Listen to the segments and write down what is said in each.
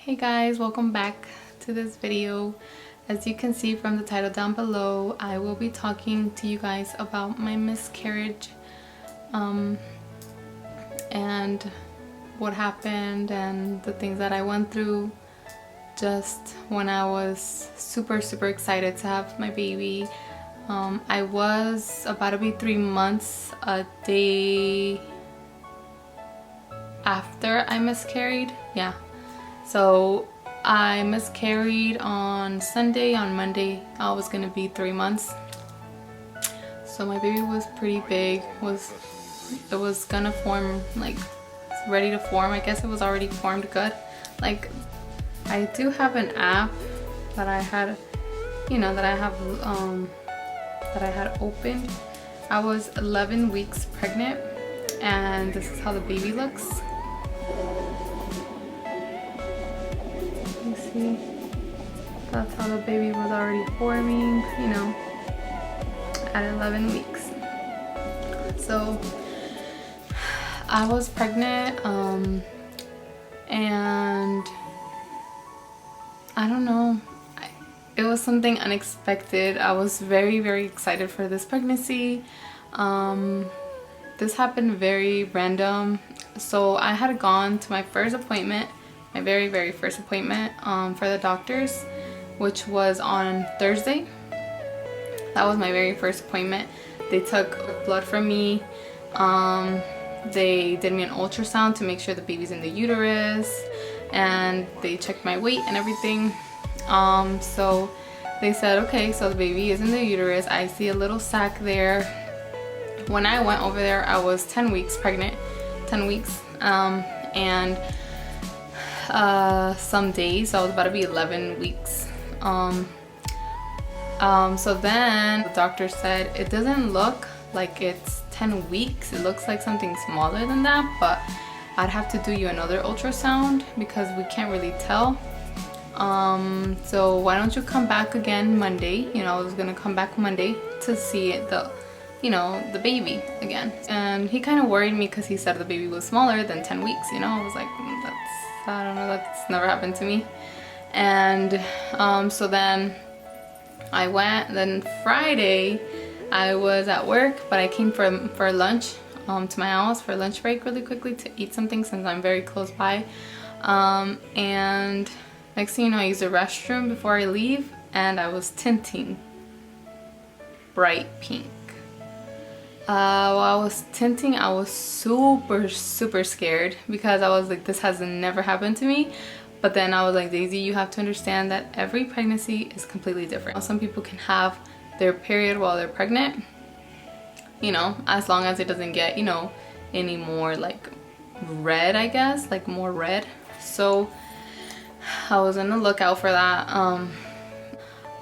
Hey guys, welcome back to this video. As you can see from the title down below, I will be talking to you guys about my miscarriage and what happened and the things that I went through just when I was super excited to have my baby. I was about to be 3 months a day after I miscarried. Yeah. So I miscarried on Sunday. On Monday I was gonna be 3 months. So my baby was pretty big. It was gonna form, like ready to form. I guess it was already formed good. Like, I do have an app that I had, that I had opened. I was 11 weeks pregnant, and this is how the baby looks. You see, that's how the baby was already forming, at 11 weeks. So I was pregnant, and I don't know, it was something unexpected. I was very excited for this pregnancy. This happened very random. So I had gone to my first appointment, my very first appointment for the doctors, which was on Thursday. That was my very first appointment. They took blood from me. They did me an ultrasound to make sure the baby's in the uterus, and they checked my weight and everything. So they said, okay, so the baby is in the uterus. I see a little sac there. When I went over there, I was 10 weeks pregnant, 10 weeks, and some days, so I was about to be 11 weeks. So then the doctor said, it doesn't look like it's 10 weeks. It looks like something smaller than that, but I'd have to do you another ultrasound because we can't really tell. So why don't you come back again Monday? I was gonna come back Monday to see the baby again. And he kind of worried me because he said the baby was smaller than 10 weeks. I was like, I don't know, that's never happened to me. And so then I went. Then Friday I was at work, but I came for lunch to my house for lunch break really quickly to eat something since I'm very close by. And next thing you know, I used the restroom before I leave, and I was tinting bright pink. While I was tinting, I was super scared because I was like, this has never happened to me. But then I was like, Daisy, you have to understand that every pregnancy is completely different. Some people can have their period while they're pregnant, as long as it doesn't get, any more like red, I guess, like more red. So I was on the lookout for that.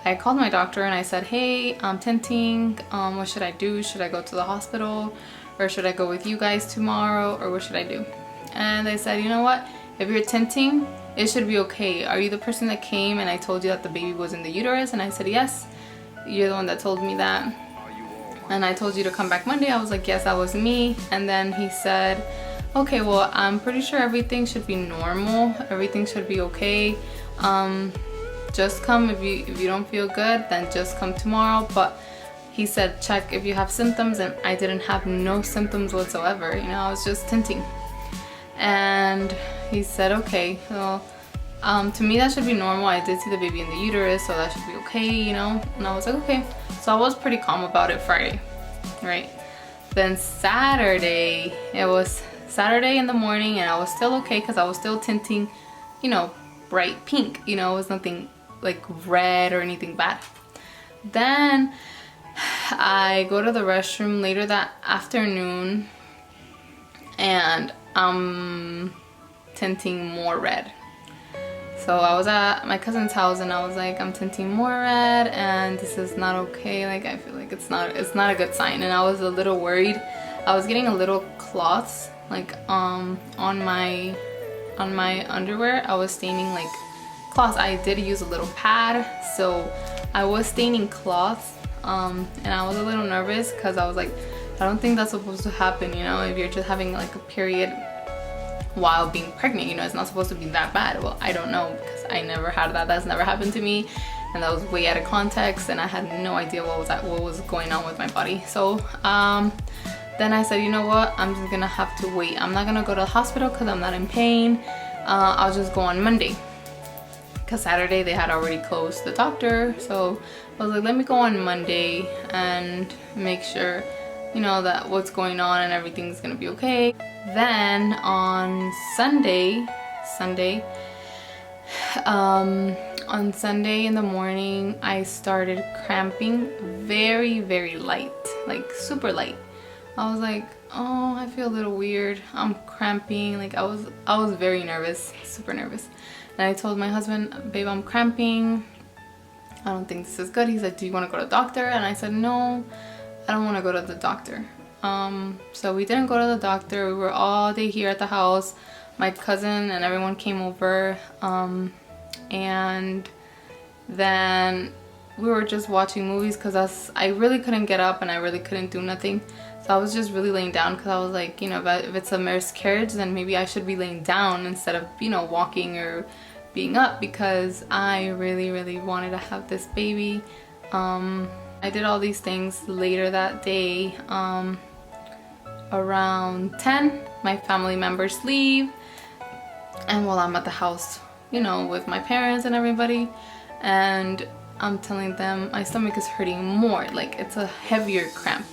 I called my doctor and I said, hey, I'm tinting. What should I do? Should I go to the hospital, or should I go with you guys tomorrow, or what should I do? And they said, you know what? If you're tinting, it should be okay. Are you the person that came and I told you that the baby was in the uterus? And I said, yes. You're the one that told me that. And I told you to come back Monday. I was like, yes, that was me. And then he said, okay, well, I'm pretty sure everything should be normal. Everything should be okay. Just come. If you don't feel good, then just come tomorrow. But he said, check if you have symptoms, and I didn't have no symptoms whatsoever. I was just tinting. And he said, okay, well, to me that should be normal. I did see the baby in the uterus, so that should be okay, And I was like, okay. So I was pretty calm about it Friday, right? Then Saturday, it was Saturday in the morning, and I was still okay because I was still tinting, bright pink. It was nothing like red or anything bad. Then I go to the restroom later that afternoon, and I'm tinting more red. So I was at my cousin's house, and I was like, I'm tinting more red, and this is not okay. Like, I feel like it's not a good sign. And I was a little worried. I was getting a little cloths like on my underwear. I was staining like cloths. I did use a little pad, so I was staining cloths, and I was a little nervous because I was like, I don't think that's supposed to happen, if you're just having like a period while being pregnant. You know, it's not supposed to be that bad. Well, I don't know, because I never had that. That's never happened to me, and that was way out of context, and I had no idea what was going on with my body. So then I said, you know what, I'm just gonna have to wait. I'm not gonna go to the hospital because I'm not in pain. I'll just go on Monday, because Saturday they had already closed the doctor. So I was like, let me go on Monday and make sure, you know, that what's going on and everything's gonna be okay. Then on Sunday in the morning, I started cramping very light, like super light. I was like, oh, I feel a little weird. I'm cramping. Like I was very nervous, super nervous. And I told my husband, babe, I'm cramping. I don't think this is good. He said, do you want to go to the doctor? And I said, no, I don't want to go to the doctor. So we didn't go to the doctor. We were all day here at the house. My cousin and everyone came over. And then we were just watching movies, because I really couldn't get up and I really couldn't do nothing. So I was just really laying down, because I was like, you know, if it's a miscarriage, then maybe I should be laying down instead of, you know, walking or being up, because I really wanted to have this baby. I did all these things later that day. Around 10, my family members leave, and while I'm at the house, you know, with my parents and everybody, and I'm telling them my stomach is hurting more, like it's a heavier cramp.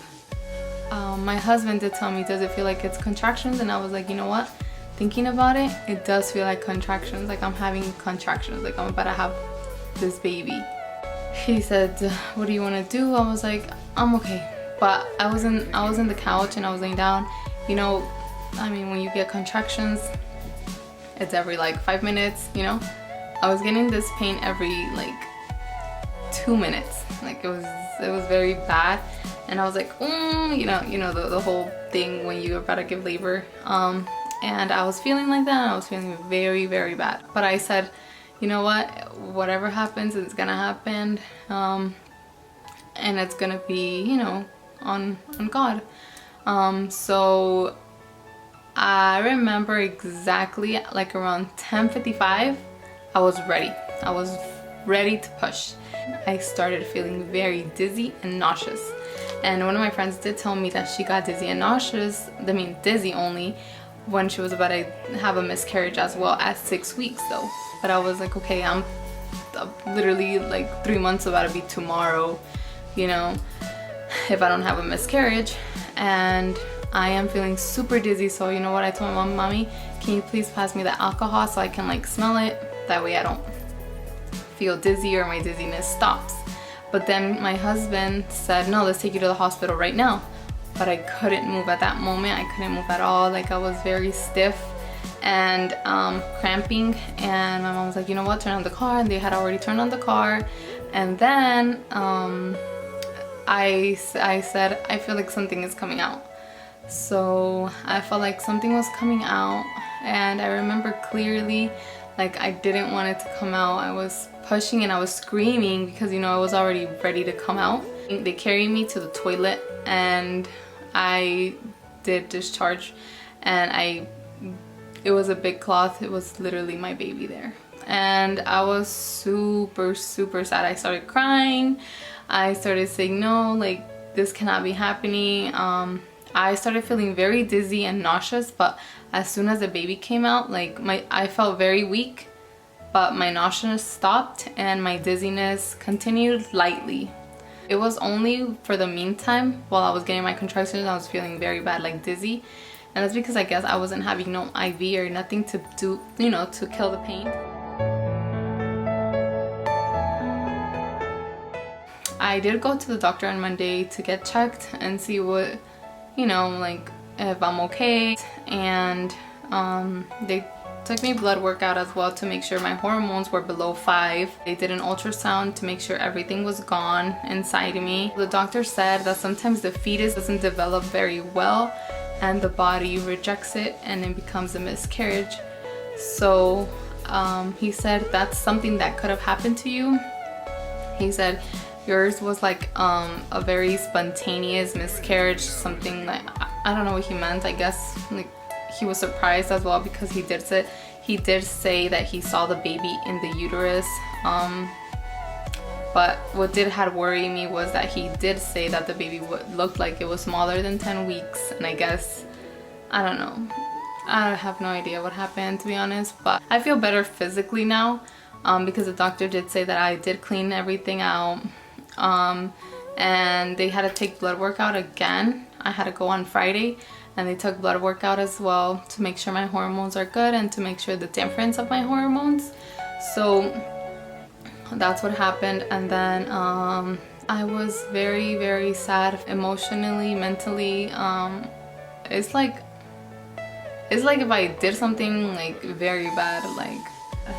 My husband did tell me, does it feel like it's contractions? And I was like, you know what, thinking about it, it does feel like contractions, like I'm having contractions, like I'm about to have this baby. He said, what do you want to do? I was like, I'm okay. But I was in the couch and I was laying down. You know, I mean, when you get contractions, it's every like 5 minutes, you know. I was getting this pain every like 2 minutes. Like it was very bad. And I was like, you know the whole thing when you're about to give labor. And I was feeling like that, and I was feeling very bad. But I said, you know what, whatever happens, it's gonna happen. And it's gonna be, you know, on God. So I remember exactly like around 10:55, I was ready. I was ready to push. I started feeling very dizzy and nauseous. And one of my friends did tell me that she got dizzy and nauseous, I mean dizzy only, when she was about to have a miscarriage as well at 6 weeks though. But I was like, okay, I'm literally like 3 months about to be tomorrow, you know, if I don't have a miscarriage. And I am feeling super dizzy. So you know what, I told my mom, mommy, can you please pass me the alcohol so I can like smell it? That way I don't feel dizzy or my dizziness stops. But then my husband said, no, let's take you to the hospital right now. But I couldn't move at that moment. I couldn't move at all. Like I was very stiff and cramping. And my mom was like, you know what, turn on the car. And they had already turned on the car. And then I said, I feel like something is coming out. So I felt like something was coming out. And I remember clearly, like I didn't want it to come out. I was pushing and I was screaming because, you know, I was already ready to come out. They carried me to the toilet and I did discharge, and it was a big cloth. It was literally my baby there. And I was super sad. I started crying. I started saying, no, like this cannot be happening. I started feeling very dizzy and nauseous, but as soon as the baby came out, like I felt very weak, but my nausea stopped and my dizziness continued lightly. It was only for the meantime while I was getting my contractions, I was feeling very bad, like dizzy. And that's because I guess I wasn't having no IV or nothing to do, you know, to kill the pain. I did go to the doctor on Monday to get checked and see what, you know, like if I'm okay. And they took me blood work out as well to make sure my hormones were below 5. They did an ultrasound to make sure everything was gone inside of me. The doctor said that sometimes the fetus doesn't develop very well and the body rejects it and it becomes a miscarriage. So he said that's something that could have happened to you. He said yours was like a very spontaneous miscarriage, something like, I don't know what he meant, I guess like he was surprised as well because he did say that he saw the baby in the uterus. But what did had worried me was that he did say that the baby looked like it was smaller than 10 weeks, and I guess, I don't know. I have no idea what happened, to be honest, but I feel better physically now because the doctor did say that I did clean everything out, and they had to take blood work out again. I had to go on Friday, and they took blood work out as well to make sure my hormones are good and to make sure the difference of my hormones. So that's what happened. And then I was very, very sad emotionally, mentally. It's like if I did something like very bad, like,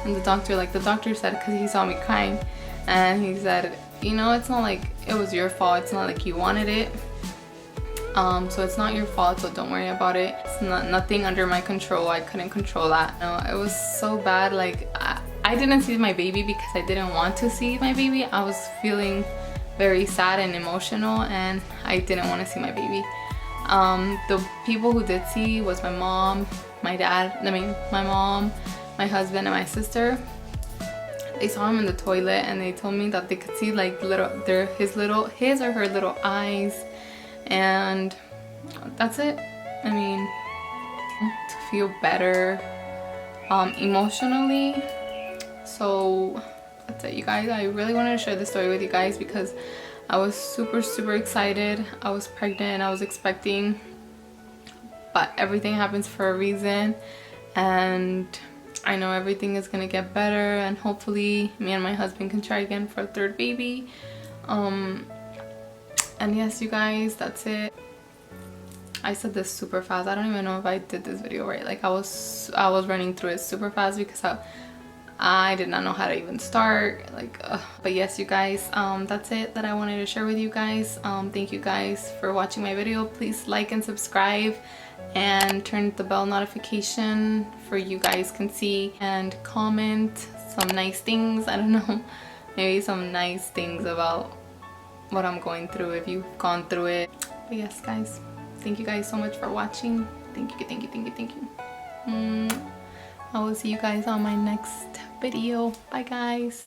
and the doctor said, because he saw me crying, and he said, you know, it's not like it was your fault, it's not like you wanted it, so it's not your fault, so don't worry about it. It's nothing under my control. I couldn't control that. No, it was so bad. Like I didn't see my baby because I didn't want to see my baby. I was feeling very sad and emotional, and I didn't want to see my baby. The people who did see was my mom, my dad, my mom, my husband, and my sister. They saw him in the toilet, and they told me that they could see like his or her little eyes, and that's it. I mean, to feel better emotionally. So that's it, you guys. I really wanted to share this story with you guys because I was super excited. I was pregnant, I was expecting, but everything happens for a reason, and I know everything is gonna get better, and hopefully me and my husband can try again for a third baby. And yes, you guys, that's it. I said this super fast. I don't even know if I did this video right. Like I was running through it super fast because I did not know how to even start, like, but yes, you guys, that's it that I wanted to share with you guys. Thank you guys for watching my video. Please like and subscribe and turn the bell notification for you guys can see, and comment some nice things. I don't know, maybe some nice things about what I'm going through if you've gone through it. But yes, guys, thank you guys so much for watching. Thank you. I will see you guys on my next video. Bye, guys.